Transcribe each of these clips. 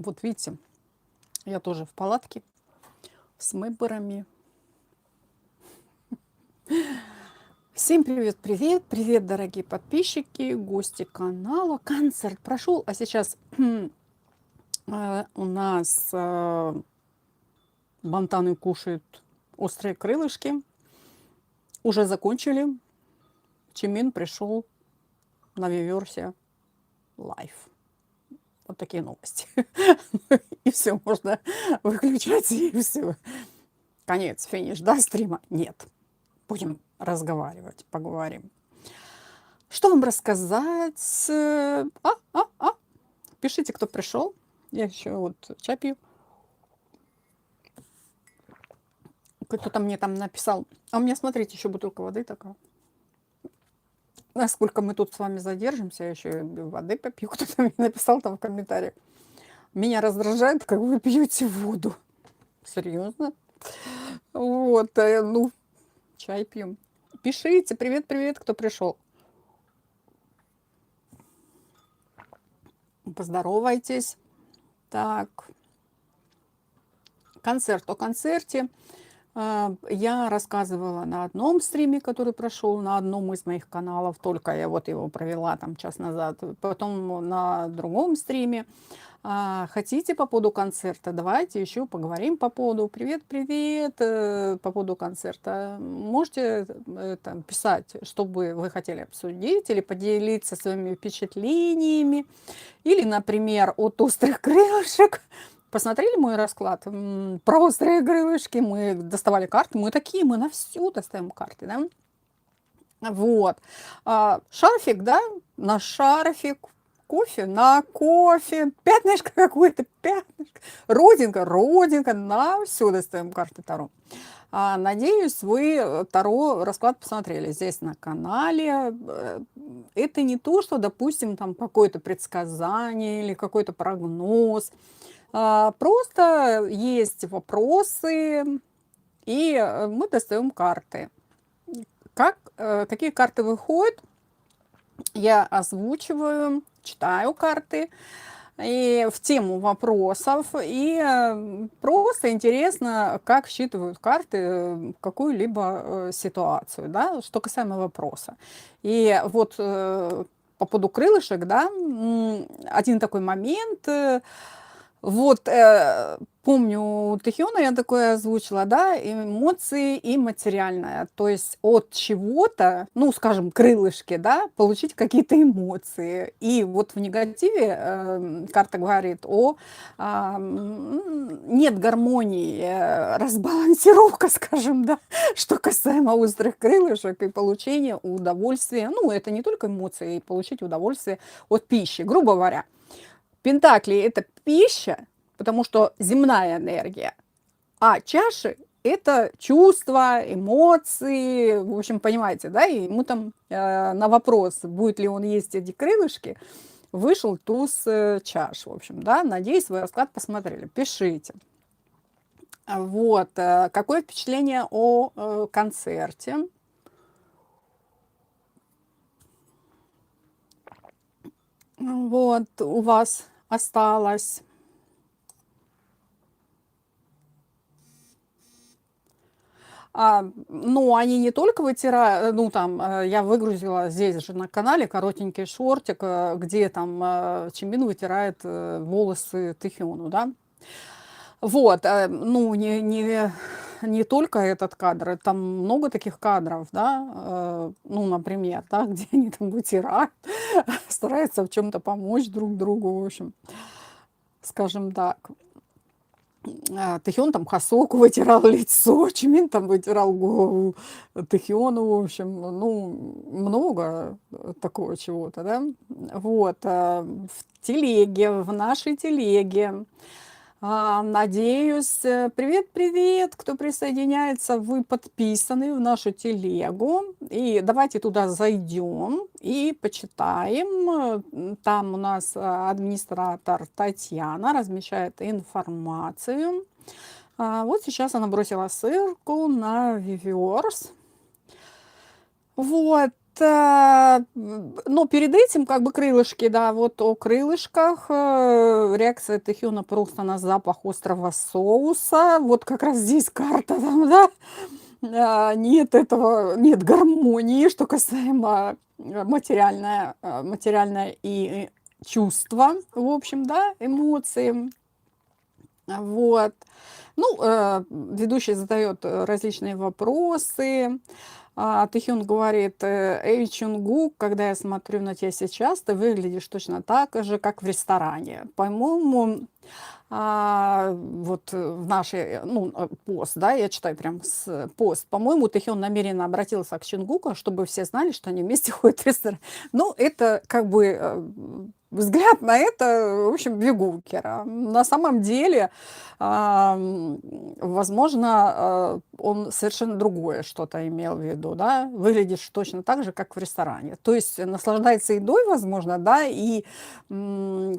Вот видите, я тоже в палатке с выборами. Всем привет-привет! Привет, дорогие подписчики, гости канала. Концерт прошел, а сейчас у нас бантаны кушают острые крылышки. Уже закончили. Чимин пришел на Виверсе лайв. Вот такие новости. И все, можно выключать, и все. Конец, финиш, да, стрима? Нет. Будем разговаривать, поговорим. Что вам рассказать? Пишите, кто пришел. Я еще вот чай пью. Кто-то мне там написал. А у меня, смотрите, еще бутылка воды такая. Насколько мы тут с вами задержимся, я еще и воды попью. Кто-то мне написал там в комментариях. Меня раздражает, как вы пьете воду. Серьезно? Вот, ну, чай пьем. Пишите, привет-привет, кто пришел. Поздоровайтесь. Так. Концерт. О концерте я рассказывала на одном стриме, который прошел на одном из моих каналов. Только я вот его провела там час назад. Потом на другом стриме. Хотите по поводу концерта? Давайте еще поговорим по поводу. Привет-привет по поводу концерта. Можете там писать, что бы вы хотели обсудить или поделиться своими впечатлениями. Или, например, от острых крылышек. Посмотрели мой расклад про острые крылышки? Мы доставали карты. Мы такие, мы на всю достаем карты, да? Вот. Шарфик, да? На шарфик. Кофе на кофе. Пятнышко какое-то, пятнышко. Родинка. На все достаем карты Таро. Надеюсь, вы Таро расклад посмотрели здесь на канале. Это не то, что, допустим, там какое-то предсказание или какой-то прогноз. Просто есть вопросы, и мы достаем карты. Какие карты выходят, я озвучиваю, читаю карты и в тему вопросов. И просто интересно, как считывают карты какую-либо ситуацию, да, что касаемо вопроса. И вот по поводу крылышек, да, один такой момент. Вот, помню, у Тэхёна я такое озвучила, да, эмоции и материальное. То есть от чего-то, ну, скажем, крылышки, да, получить какие-то эмоции. И вот в негативе карта говорит нет гармонии, разбалансировка, скажем, да, что касаемо острых крылышек и получения удовольствия. Ну, это не только эмоции, и получить удовольствие от пищи, грубо говоря. Пентакли – это пища, потому что земная энергия, а чаши – это чувства, эмоции, в общем, понимаете, да? И ему там на вопрос, будет ли он есть эти крылышки, вышел туз чаш, в общем, да? Надеюсь, вы расклад посмотрели. Пишите. Вот. Какое впечатление о концерте? Вот, у вас осталось. Ну, они не только вытирают, ну, там, я выгрузила здесь же на канале коротенький шортик, где там Чимин вытирает волосы Тэхёну, да. Вот, ну, не только этот кадр, там много таких кадров, да, ну, например, да, где они там вытирают, стараются в чем-то помочь друг другу, в общем, скажем так. Тэхён там Хасоку вытирал лицо, Чимин там вытирал голову Тэхёну, в общем, ну, много такого чего-то, да. Вот, в телеге, в нашей телеге. Надеюсь, привет-привет, кто присоединяется, вы подписаны в нашу телегу. И давайте туда зайдем и почитаем. Там у нас администратор Татьяна размещает информацию. Вот сейчас она бросила ссылку на Виверс. Вот, но перед этим как бы крылышки, да, вот о крылышках, реакция Тэхёна просто на запах острого соуса. Вот как раз здесь карта там, да, нет этого, нет гармонии, что касаемо, материальное и чувства, в общем, да, эмоции. Вот. Ну, ведущий задает различные вопросы. Тэхён говорит: «Эй, Чунгук, когда я смотрю на тебя сейчас, ты выглядишь точно так же, как в ресторане». По-моему, вот в нашей, пост, да, я читаю прям с пост. По-моему, Тэхён намеренно обратился к Чунгуку, чтобы все знали, что они вместе ходят в ресторан. Ну, это как бы взгляд на это, в общем, бигукера. На самом деле, возможно, он совершенно другое что-то имел в виду, да, выглядишь точно так же, как в ресторане. То есть наслаждается едой, возможно, да, и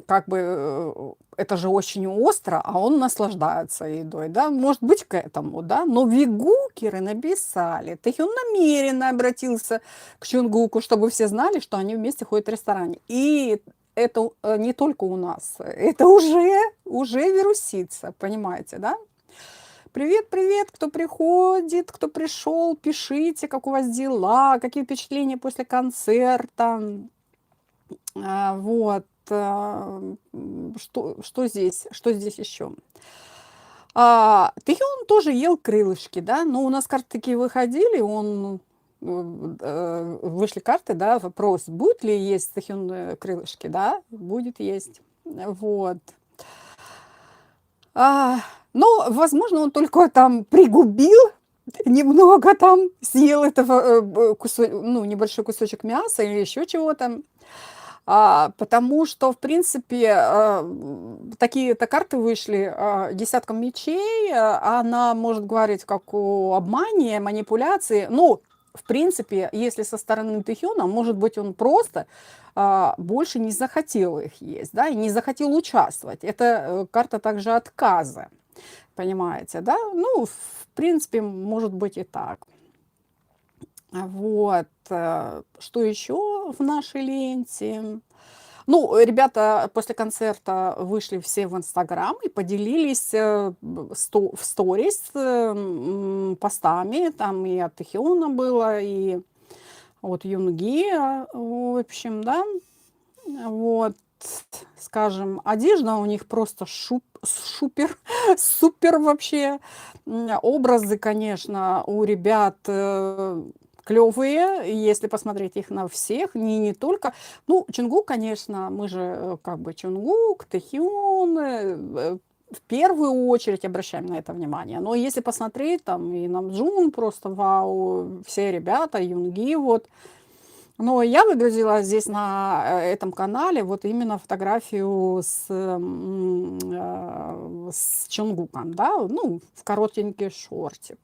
как бы это же очень остро, а он наслаждается едой, да, может быть, к этому, да, но вигукеры написали, Тэхён намеренно обратился к Чунгуку, чтобы все знали, что они вместе ходят в ресторане. И это не только у нас, это уже вирусится, понимаете, да? Привет, привет, кто приходит, кто пришел, пишите, как у вас дела, какие впечатления после концерта. Вот. Что здесь еще? Тэхён тоже ел крылышки, да, но у нас карты такие выходили, вышли карты, да, вопрос, будет ли есть Тэхён крылышки, да, будет есть, вот. А, ну, возможно, он только там пригубил, немного там съел этого, небольшой кусочек мяса или еще чего-то. Потому что, в принципе, такие-то карты вышли, десятком мечей. Она может говорить как о обмане, манипуляции. Ну, в принципе, если со стороны Тэхёна, может быть, он просто больше не захотел их есть, да, и не захотел участвовать. Это карта также отказа, понимаете, да? Ну, в принципе, может быть и так. Вот. Что еще в нашей ленте? Ну, ребята после концерта вышли все в Инстаграм и поделились в сторис постами. Там и от Тэхёна было, и от Юнги, в общем, да. Вот, скажем, одежда у них просто супер, супер вообще. Образы, конечно, у ребят клевые, если посмотреть их на всех, не только. Ну, Чунгук, конечно, мы же как бы Чунгук, Тэхён, в первую очередь обращаем на это внимание. Но если посмотреть, там и Намджун просто вау, все ребята, Юнги, вот. Но я выгрузила здесь на этом канале вот именно фотографию с Чонгуком, да, ну, в коротенький шортик.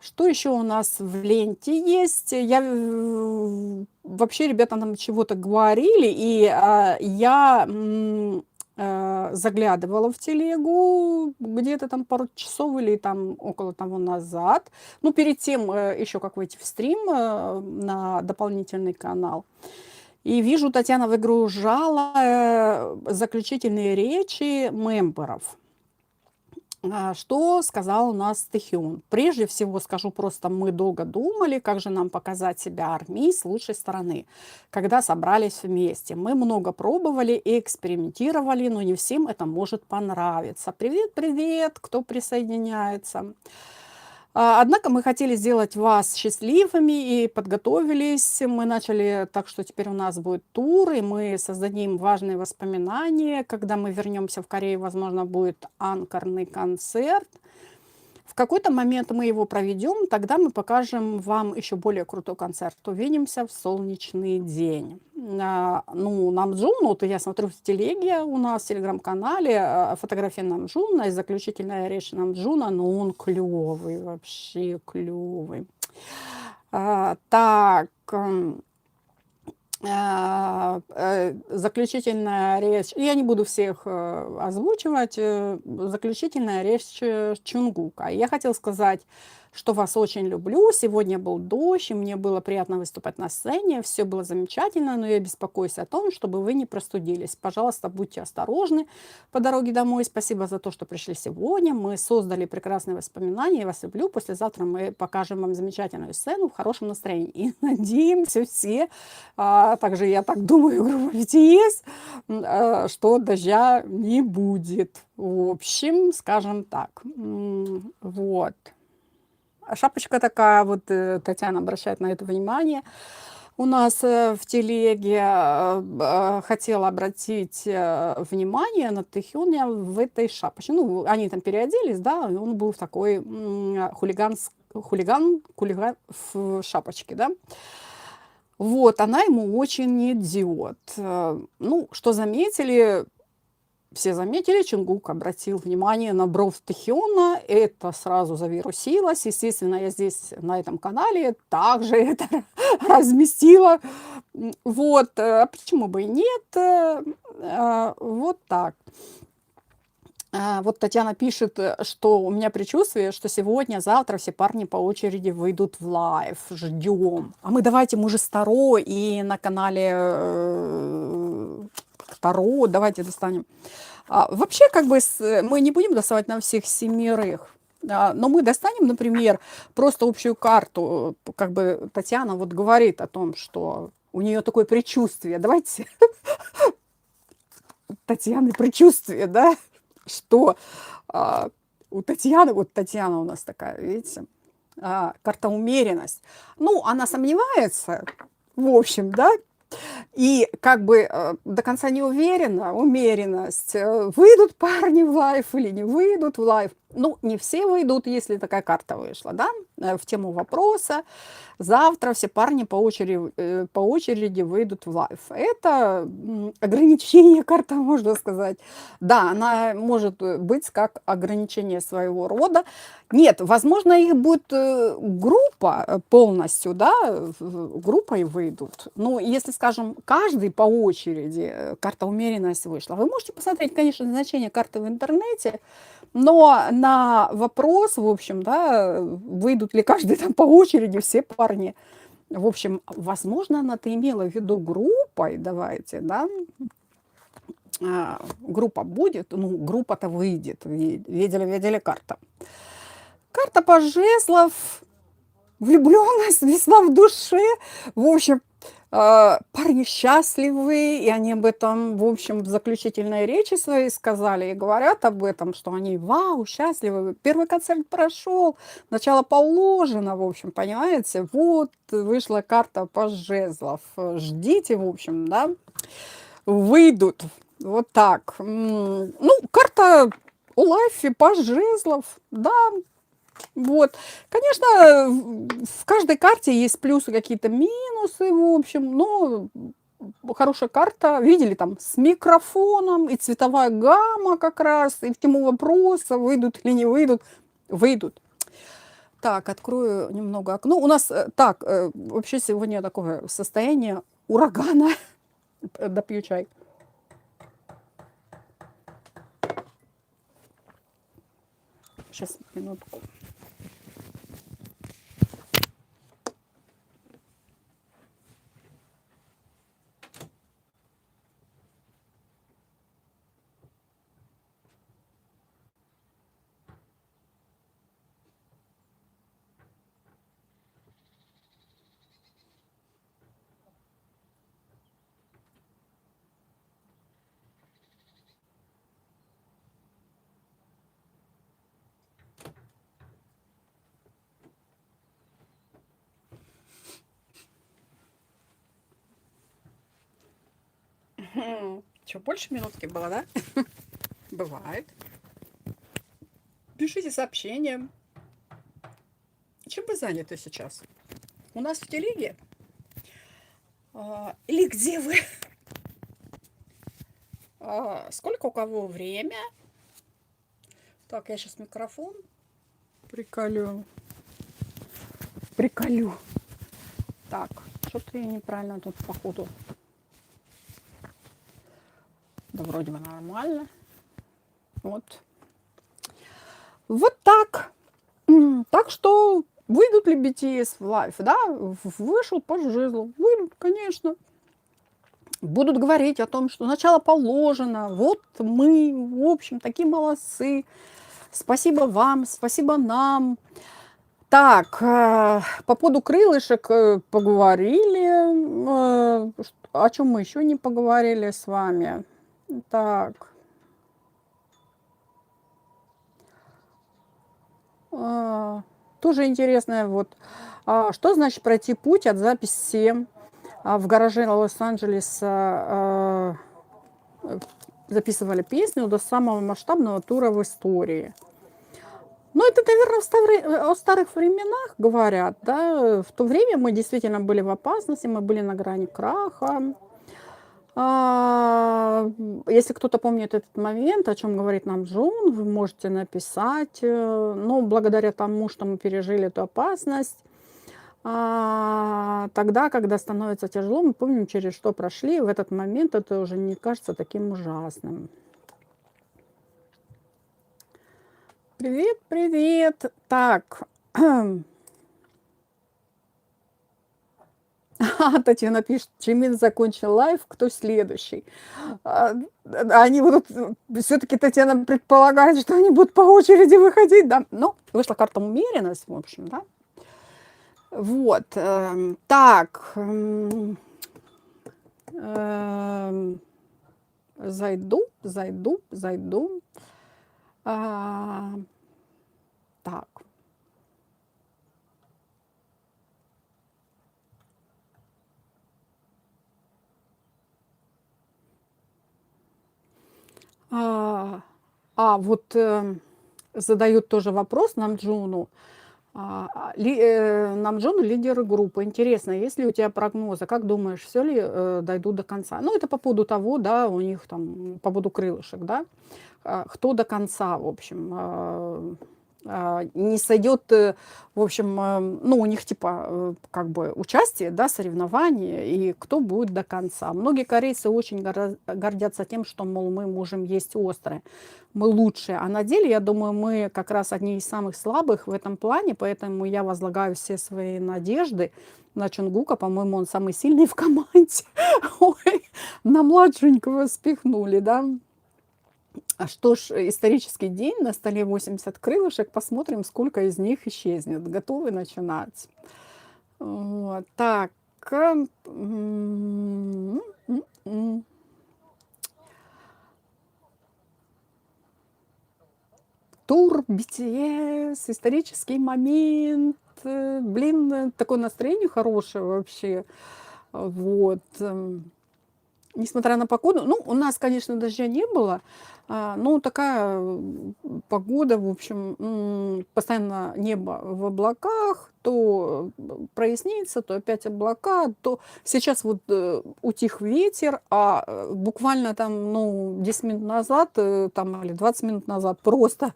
Что еще у нас в ленте есть? Вообще ребята нам чего-то говорили, и я заглядывала в телегу где-то там пару часов или там около того назад. Ну, перед тем еще как выйти в стрим на дополнительный канал. И вижу, Татьяна выгружала заключительные речи мемберов. Что сказал у нас Тэхён? Прежде всего скажу просто, мы долго думали, как же нам показать себя армией с лучшей стороны, когда собрались вместе. Мы много пробовали и экспериментировали, но не всем это может понравиться. Привет, привет, кто присоединяется. Однако мы хотели сделать вас счастливыми и подготовились. Мы начали так, что теперь у нас будет тур, и мы создадим важные воспоминания. Когда мы вернемся в Корею, возможно, будет анкорный концерт. В какой-то момент мы его проведем, тогда мы покажем вам еще более крутой концерт. Увидимся в солнечный день. Ну, Намджун, вот я смотрю в телеге у нас в телеграм-канале фотография Намджуна и заключительная речь Намджуна, но он клевый, вообще клевый. Так, заключительная речь, я не буду всех озвучивать, заключительная речь Чунгука. Я хотела сказать что вас очень люблю. Сегодня был дождь, и мне было приятно выступать на сцене. Все было замечательно, но я беспокоюсь о том, чтобы вы не простудились. Пожалуйста, будьте осторожны по дороге домой. Спасибо за то, что пришли сегодня. Мы создали прекрасные воспоминания. Я вас люблю. Послезавтра мы покажем вам замечательную сцену в хорошем настроении. И надеемся все, также я так думаю, группа BTS, что дождя не будет. В общем, скажем так. Вот. Шапочка такая, вот Татьяна обращает на это внимание. У нас в телеге хотела обратить внимание на Тэхёня в этой шапочке. Ну, они там переоделись, да, и он был в такой хулиган в шапочке, да. Вот, она ему очень не идет. Ну, что заметили, все заметили, Чонгук обратил внимание на бровь Тэхёна, это сразу завирусилось. Естественно, я здесь на этом канале также это разместила. Вот, а почему бы и нет? Вот так. Вот Татьяна пишет, что у меня предчувствие, что сегодня, завтра все парни по очереди выйдут в лайв. Ждем. А мы давайте, мы же Таро, и на канале Таро давайте достанем. Вообще, как бы, мы не будем доставать на всех 7, но мы достанем, например, просто общую карту. Как бы Татьяна вот говорит о том, что у нее такое предчувствие. Давайте Татьяны предчувствие, да? Что у Татьяны, вот Татьяна у нас такая, видите, карта умеренность. Ну, она сомневается, в общем, да, и как бы до конца не уверена, умеренность, выйдут парни в лайв или не выйдут в лайв. Ну, не все выйдут, если такая карта вышла, да, в тему вопроса. Завтра все парни по очереди выйдут в лайв. Это ограничение карта, можно сказать. Да, она может быть как ограничение своего рода. Нет, возможно, их будет группа полностью, да, группой выйдут. Ну, если, скажем, каждый по очереди, карта умеренность вышла. Вы можете посмотреть, конечно, значение карты в интернете, но на вопрос, в общем, да, выйдут ли каждый там по очереди, все парни. В общем, возможно, она-то имела в виду группой, давайте, да, группа будет, ну, группа-то выйдет, видели карта. Карта пожезлов, влюбленность, весна в душе, в общем, парни счастливы, и они об этом, в общем, в заключительной речи своей сказали и говорят об этом, что они, вау, счастливы, первый концерт прошел, начало положено, в общем, понимаете, вот вышла карта пожезлов, ждите, в общем, да, выйдут, вот так. Ну, карта у лайфе пожезлов, да. Вот. Конечно, в каждой карте есть плюсы, какие-то минусы, в общем, но хорошая карта. Видели, там с микрофоном, и цветовая гамма как раз, и в тему вопроса, выйдут или не выйдут. Выйдут. Так, открою немного окно. У нас так, вообще сегодня такое состояние урагана. Допью чай. Сейчас, минутку. Что, больше минутки было, да? Бывает. Пишите сообщения. Чем вы заняты сейчас? У нас в телеге? Или где вы? Сколько у кого время? Так, я сейчас микрофон приколю. Так, что-то я неправильно тут походу. Да вроде бы нормально. Вот. Вот так. Так что выйдут ли BTS в лайв? Да, вышел по жезлу. Выйдут, конечно. Будут говорить о том, что начало положено, вот мы, в общем, такие молодцы. Спасибо вам, спасибо нам. Так, по поводу крылышек поговорили. О чем мы еще не поговорили с вами? Так. Тоже интересное, вот, что значит пройти путь от записи в гараже Лос-Анджелеса, записывали песню до самого масштабного тура в истории. Ну, это, наверное, о старых временах говорят, да. В то время мы действительно были в опасности, мы были на грани краха. Если кто-то помнит этот момент, о чем говорит нам Джон, вы можете написать. Но благодаря тому, что мы пережили эту опасность, тогда, когда становится тяжело, мы помним, через что прошли, в этот момент это уже не кажется таким ужасным. Привет, привет. Так. Татьяна пишет, Чимин закончил лайв, кто следующий? Они будут, все-таки Татьяна предполагает, что они будут по очереди выходить, да? Ну, вышла карта умеренность, в общем, да? Вот, так, зайду. Так. Вот задают тоже вопрос Намджуну. Намджун лидер группы. Интересно, есть ли у тебя прогнозы? Как думаешь, все ли дойдут до конца? Ну, это по поводу того, да, у них там, по поводу крылышек, да, кто до конца, в общем, не сойдет, в общем, ну, у них типа как бы участие, да, соревнования, и кто будет до конца. Многие корейцы очень гордятся тем, что, мол, мы можем есть острое, мы лучшие. А на деле, я думаю, мы как раз одни из самых слабых в этом плане, поэтому я возлагаю все свои надежды на Чонгука. По-моему, он самый сильный в команде. Ой, на младшенького спихнули, да. Что ж, исторический день, на столе 80 крылышек, посмотрим, сколько из них исчезнет. Готовы начинать? Вот, так. Тур BTS, исторический момент. Блин, такое настроение хорошее вообще. Вот. Несмотря на погоду, ну, у нас, конечно, дождя не было, но такая погода, в общем, постоянно небо в облаках, то прояснится, то опять облака, то сейчас вот утих ветер, буквально там, ну, 10 минут назад, там, или 20 минут назад просто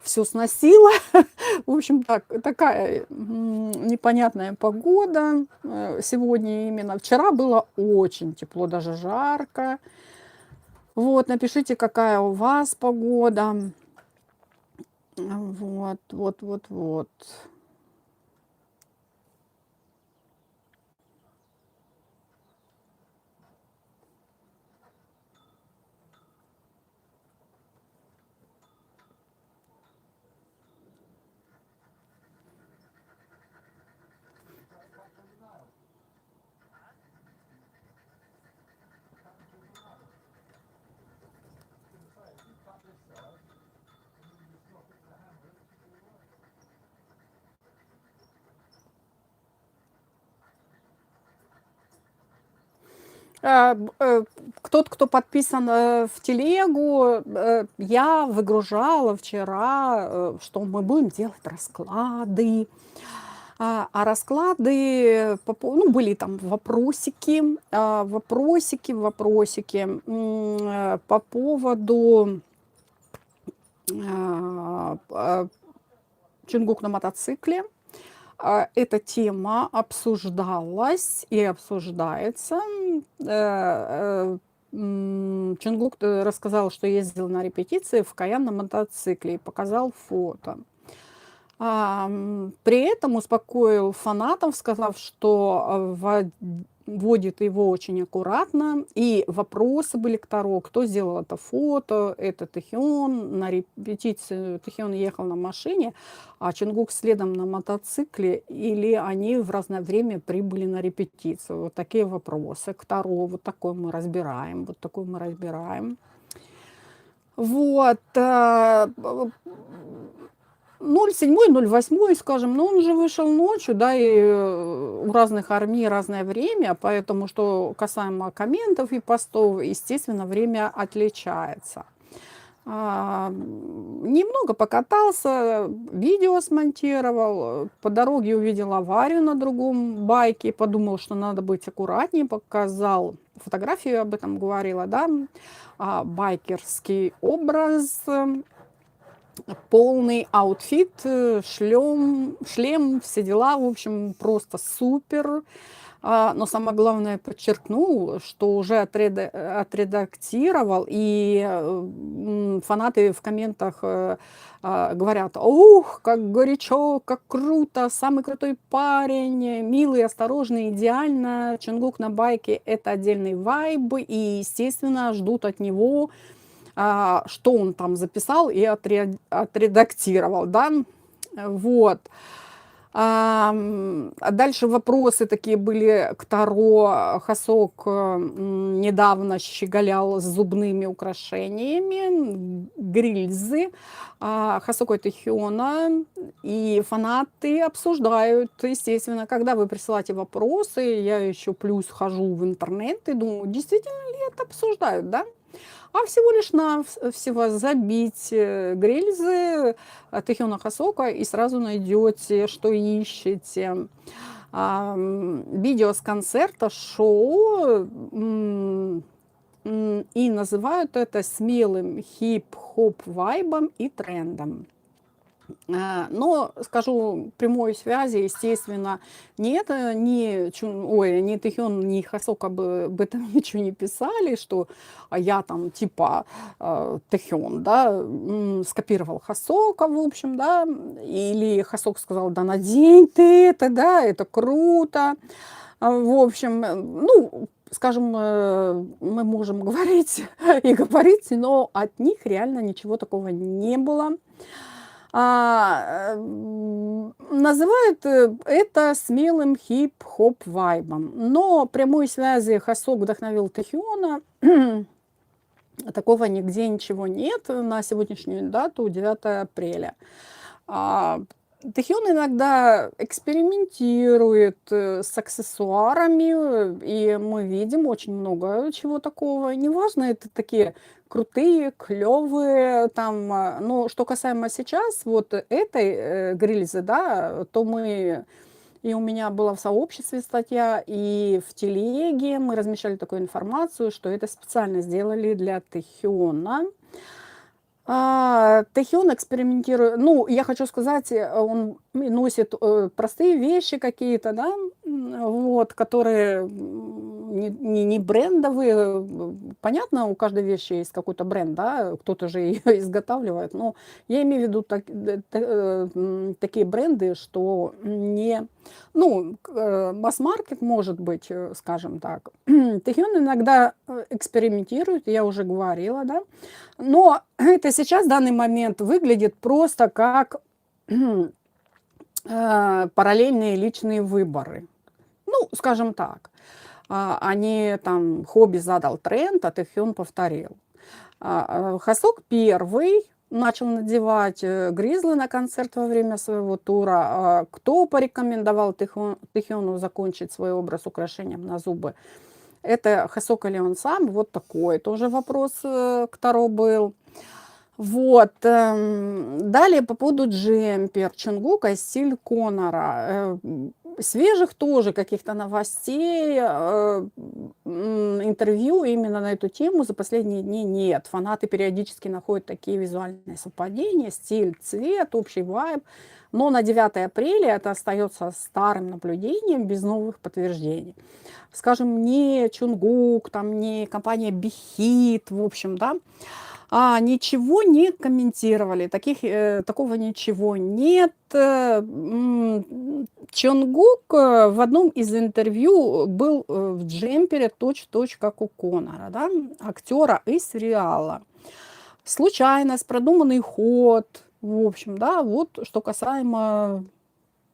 все сносило. В общем, такая непонятная погода сегодня именно. Вчера было очень тепло, даже жарко. Вот, напишите, какая у вас погода. Вот. Тот, кто подписан в телегу, я выгружала вчера, что мы будем делать расклады. А расклады, ну, были там вопросики, по поводу Чонгук на мотоцикле. Эта тема обсуждалась и обсуждается. Чонгук рассказал, что ездил на репетиции в Каян на мотоцикле и показал фото. При этом успокоил фанатов, сказав, что вводит его очень аккуратно. И вопросы были к Таро: кто сделал это фото, это Тэхён. На репетицию Тэхён ехал на машине, а Чонгук следом на мотоцикле, или они в разное время прибыли на репетицию. Вот такие вопросы к Таро. Вот такой мы разбираем, вот такой мы разбираем. Вот. 07-й, 08-й, скажем, но он же вышел ночью, да, и у разных армий разное время, поэтому, что касаемо комментов и постов, естественно, время отличается. Немного покатался, видео смонтировал, по дороге увидел аварию на другом байке, подумал, что надо быть аккуратнее, показал фотографию, об этом говорила, да, байкерский образ, полный аутфит, шлем, все дела, в общем, просто супер. Но самое главное, подчеркнул, что уже отредактировал, и фанаты в комментах говорят: ух, как горячо, как круто, самый крутой парень, милый, осторожный, идеально. Чонгук на байке — это отдельный вайб, и, естественно, ждут от него, что он там записал и отредактировал, да, вот. Дальше вопросы такие были к Таро. Хасок недавно щеголял с зубными украшениями, грильзы Хасоко Тэхёна, и фанаты обсуждают, естественно, когда вы присылаете вопросы, я еще плюс хожу в интернет и думаю, действительно ли это обсуждают, да? А всего лишь навсего забить грильзы Тэхёна Хасоко, и сразу найдете, что ищете. Видео с концерта, шоу, и называют это смелым хип-хоп вайбом и трендом. Но, скажу, прямой связи, естественно, нет, ни Тэхён, ни Хасоко об этом ничего не писали, что я там типа Тэхён, да, скопировал Хасоко, в общем, да, или Хасоко сказал: да надень ты это, да, это круто. В общем, ну, скажем, мы можем говорить и говорить, но от них реально ничего такого не было. Называют это смелым хип-хоп вайбом. Но прямой связи Хасок вдохновил Тэхёна такого нигде ничего нет на сегодняшнюю дату, 9 апреля. Тэхён иногда экспериментирует с аксессуарами, и мы видим очень много чего такого. Неважно, это такие крутые, клевые, там, но что касаемо сейчас вот этой грильзы, да, то мы, и у меня была в сообществе статья, и в телеге мы размещали такую информацию, что это специально сделали для Тэхёна. Тэхён экспериментирует, ну, я хочу сказать, он носит простые вещи какие-то, да, вот, которые не брендовые. Понятно, у каждой вещи есть какой-то бренд, да, кто-то же ее изготавливает, но я имею в виду такие бренды, что не, ну, масс-маркет, может быть, скажем так. Тэхён иногда экспериментирует, я уже говорила, да, но это сейчас, в данный момент, выглядит просто как параллельные личные выборы. Ну, скажем так. Они там, хобби задал тренд, а Тэхён повторил. Хасок первый начал надевать гризлы на концерт во время своего тура. Кто порекомендовал Тэхёну закончить свой образ украшением на зубы? Это Хасоко ли он сам? Вот такой тоже вопрос к Таро был. Вот. Далее по поводу джемпер Чонгука и стиль Конора. Свежих тоже каких-то новостей, интервью именно на эту тему за последние дни нет. Фанаты периодически находят такие визуальные совпадения, стиль, цвет, общий вайб. Но на 9 апреля это остается старым наблюдением без новых подтверждений. Скажем, не Чонгук, там, не компания Бихит, в общем, да, Ничего не комментировали, такого ничего нет. Чонгук в одном из интервью был в джемпере точь-в-точь, как у Конора, да, актера из сериала. Случайность, продуманный ход, в общем, да, вот что касаемо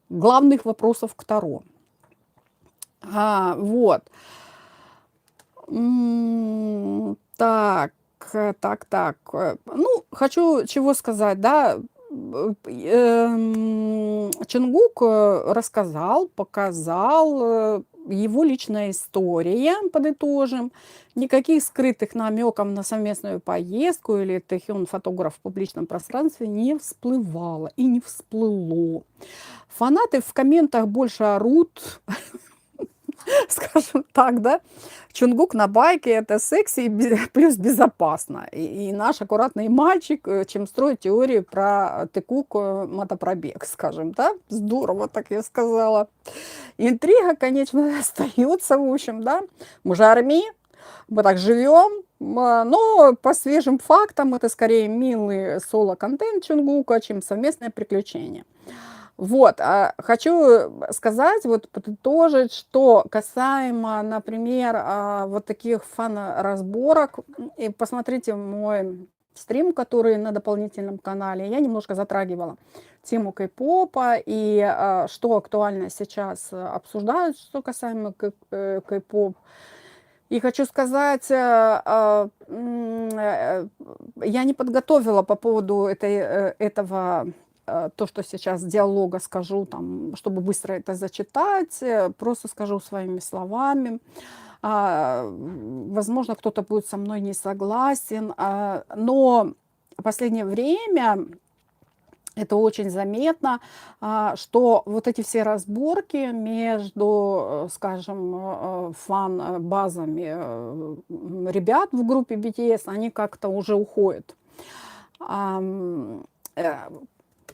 главных вопросов к Таро. Вот. Так, так. Ну, хочу чего сказать, да. Чонгук рассказал, показал, его личная история, подытожим. Никаких скрытых намеков на совместную поездку или Тэхён фотограф в публичном пространстве не всплывало и не всплыло. Фанаты в комментах больше орут, скажем так, да. Чонгук на байке — это секси и плюс безопасно. И наш аккуратный мальчик, чем строит теорию про тыкук, мотопробег, скажем, да. Здорово, так я сказала. Интрига, конечно, остается, в общем, да. Мы же армия, мы так живем, но по свежим фактам это скорее милый соло-контент Чонгука, чем совместное приключение. Вот, хочу сказать, вот подытожить, что касаемо, например, вот таких фан-разборок, и посмотрите мой стрим, который на дополнительном канале, я немножко затрагивала тему кей-попа и что актуально сейчас обсуждают, что касаемо кей-поп. И хочу сказать, я не подготовила по поводу этого то, что сейчас диалога скажу, там, чтобы быстро это зачитать, просто скажу своими словами. Возможно, кто-то будет со мной не согласен, но в последнее время это очень заметно, что вот эти все разборки между, скажем, фан-базами ребят в группе BTS, они как-то уже уходят.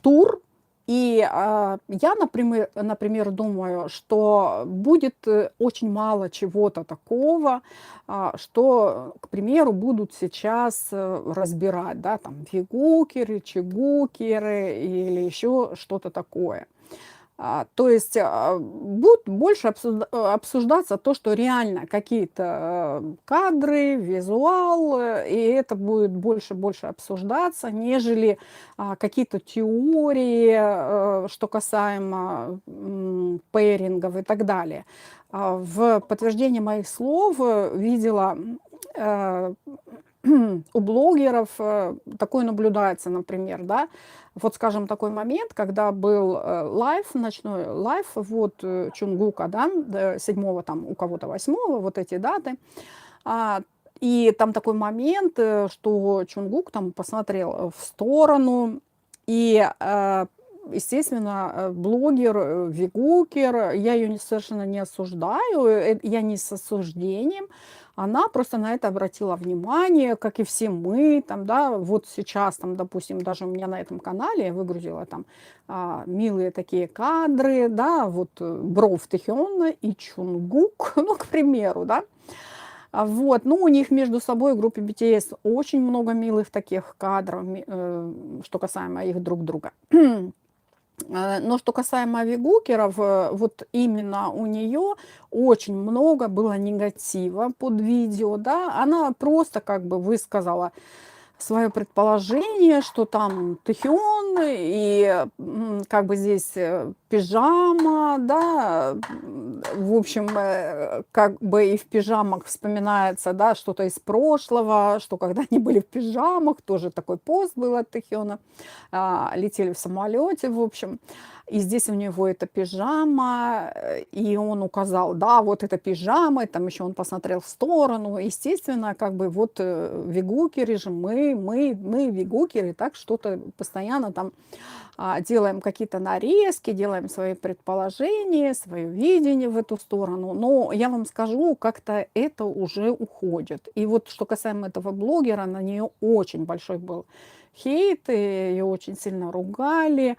Тур. И я, например, думаю, что будет очень мало чего-то такого, что, к примеру, будут сейчас разбирать, да, там, фигукеры, чигукеры или еще что-то такое. То есть будет больше обсуждаться то, что реально какие-то кадры, визуал, и это будет больше обсуждаться, нежели какие-то теории, что касаемо пэрингов и так далее. В подтверждение моих слов видела у блогеров такое наблюдается, например, да, вот, скажем, такой момент, когда был лайв, ночной лайв, вот Чонгука, да, 7 там, у кого-то 8, вот эти даты, и там такой момент, что Чонгук там посмотрел в сторону, и, естественно, блогер, вигукер, я ее совершенно не осуждаю, я не с осуждением, она просто на это обратила внимание, как и все мы, там, да, вот сейчас, там, допустим, даже у меня на этом канале я выгрузила там милые такие кадры, да, вот Бров Тэхёна и Чонгук, ну, к примеру, да. Вот, ну, у них между собой в группе BTS очень много милых таких кадров, что касаемо их друг друга. Но что касаемо вигукеров, вот именно у нее очень много было негатива под видео, да, она просто как бы высказала свое предположение, что там Тэхён и как бы здесь пижама, да, в общем, как бы и в пижамах вспоминается, да, что-то из прошлого, что когда они были в пижамах, тоже такой пост был от Тэхёна, летели в самолете, в общем. И здесь у него эта пижама, и он указал, да, вот эта пижама, и там еще он посмотрел в сторону. Естественно, как бы вот вигукеры же, мы вигукеры, так что-то постоянно там делаем какие-то нарезки, делаем свои предположения, свое видение в эту сторону. Но я вам скажу, как-то это уже уходит. И вот что касаемо этого блогера, на нее очень большой был хейт, и её очень сильно ругали,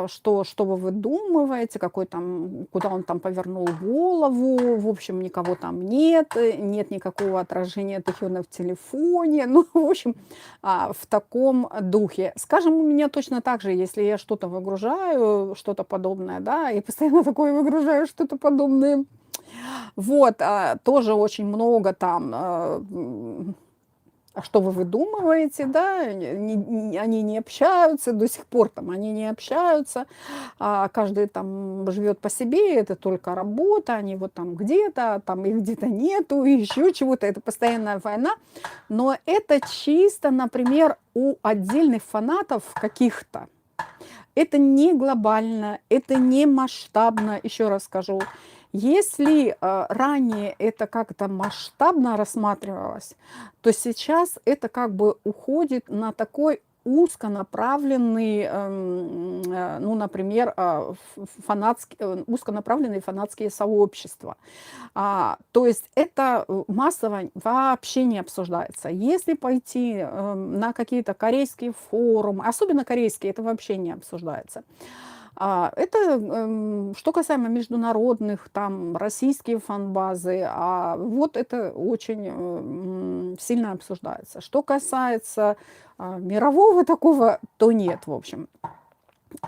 что вы выдумываете, какой там, куда он там повернул голову, в общем, никого там нет, нет никакого отражения Тэхёна в телефоне. Ну, в общем, в таком духе. Скажем, у меня точно так же, если я что-то выгружаю, что-то подобное, да, и постоянно такое выгружаю, что-то подобное. Вот, тоже очень много там, что вы выдумываете, да, они не общаются, до сих пор там они не общаются, каждый там живет по себе, это только работа, они вот там где-то, там их где-то нету, еще чего-то, это постоянная война, но это чисто, например, у отдельных фанатов каких-то. Это не глобально, это не масштабно, еще раз скажу. Если ранее это как-то масштабно рассматривалось, то сейчас это как бы уходит на такой узконаправленный, ну, например, узконаправленные фанатские сообщества. То есть это массово вообще не обсуждается. Если пойти на какие-то корейские форумы, особенно корейские, это вообще не обсуждается. Это что касаемо международных, там, российские фан-базы, вот это очень сильно обсуждается. Что касается мирового такого, то нет, в общем.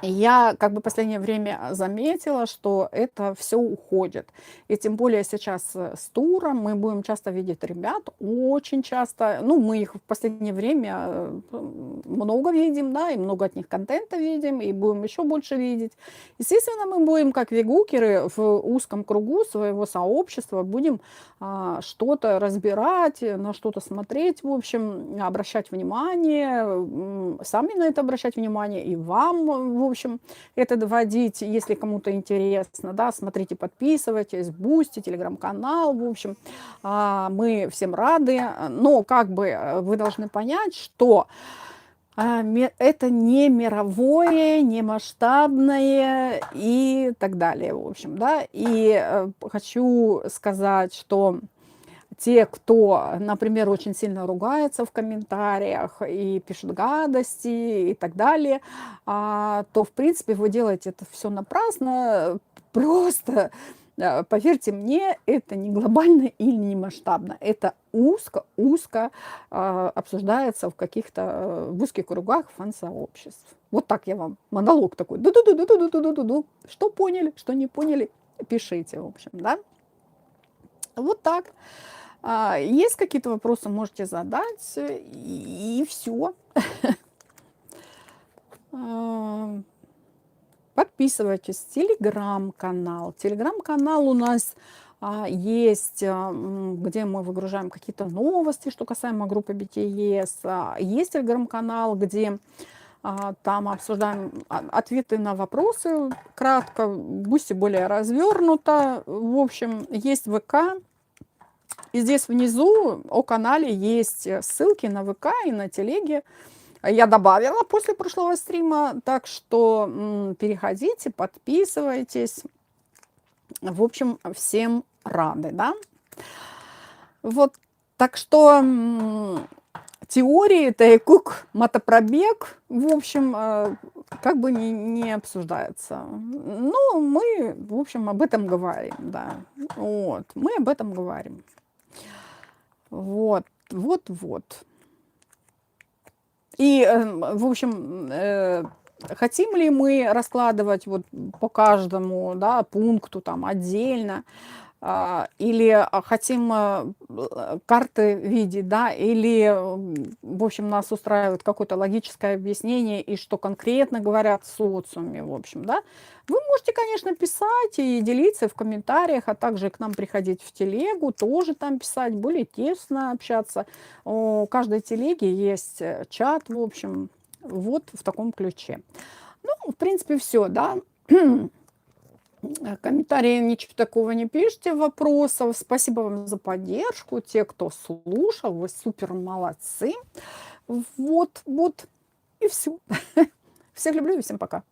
Я как бы последнее время заметила, что это все уходит. И тем более сейчас с туром мы будем часто видеть ребят, очень часто. Ну, мы их в последнее время много видим, да, и много от них контента видим, и будем еще больше видеть. Естественно, мы будем, как вегукеры, в узком кругу своего сообщества, будем что-то разбирать, на что-то смотреть, в общем, обращать внимание, сами на это обращать внимание, и вам, в общем, это доводить, если кому-то интересно, да, смотрите, подписывайтесь, Бусти, телеграм-канал, в общем, мы всем рады, но как бы вы должны понять, что это не мировое, не масштабное и так далее, в общем, да, и хочу сказать, что те, кто, например, очень сильно ругается в комментариях и пишет гадости и так далее, то, в принципе, вы делаете это все напрасно. Просто, поверьте мне, это не глобально или не масштабно. Это узко обсуждается в каких-то в узких кругах фан-сообществ. Вот так я вам монолог такой. Ду-ду-ду-ду-ду-ду-ду-ду. Что поняли, что не поняли, пишите, в общем, да. Вот так. Есть какие-то вопросы, можете задать, и все. Подписывайтесь. Телеграм-канал. Телеграм-канал у нас есть, где мы выгружаем какие-то новости, что касаемо группы BTS. Есть телеграм-канал, где там обсуждаем ответы на вопросы кратко, Бусти более развернуто. В общем, есть ВК. И здесь внизу о канале есть ссылки на ВК и на телеги. Я добавила после прошлого стрима, так что переходите, подписывайтесь. В общем, всем рады, да? Вот, так что теории, тайкук, мотопробег, в общем, как бы не обсуждается. Ну, мы, в общем, об этом говорим, да. Вот, мы об этом говорим. Вот. И, в общем, хотим ли мы раскладывать вот по каждому, да, пункту там отдельно, или хотим карты видеть, да, или, в общем, нас устраивает какое-то логическое объяснение, и что конкретно говорят в социуме, в общем, да. Вы можете, конечно, писать и делиться в комментариях, а также к нам приходить в телегу, тоже там писать, более тесно общаться. У каждой телеги есть чат, в общем, вот в таком ключе. Ну, в принципе, все, да. Комментарии ничего такого не пишите, вопросов. Спасибо вам за поддержку. Те, кто слушал, вы супер молодцы. Вот, и все. Всех люблю и всем пока.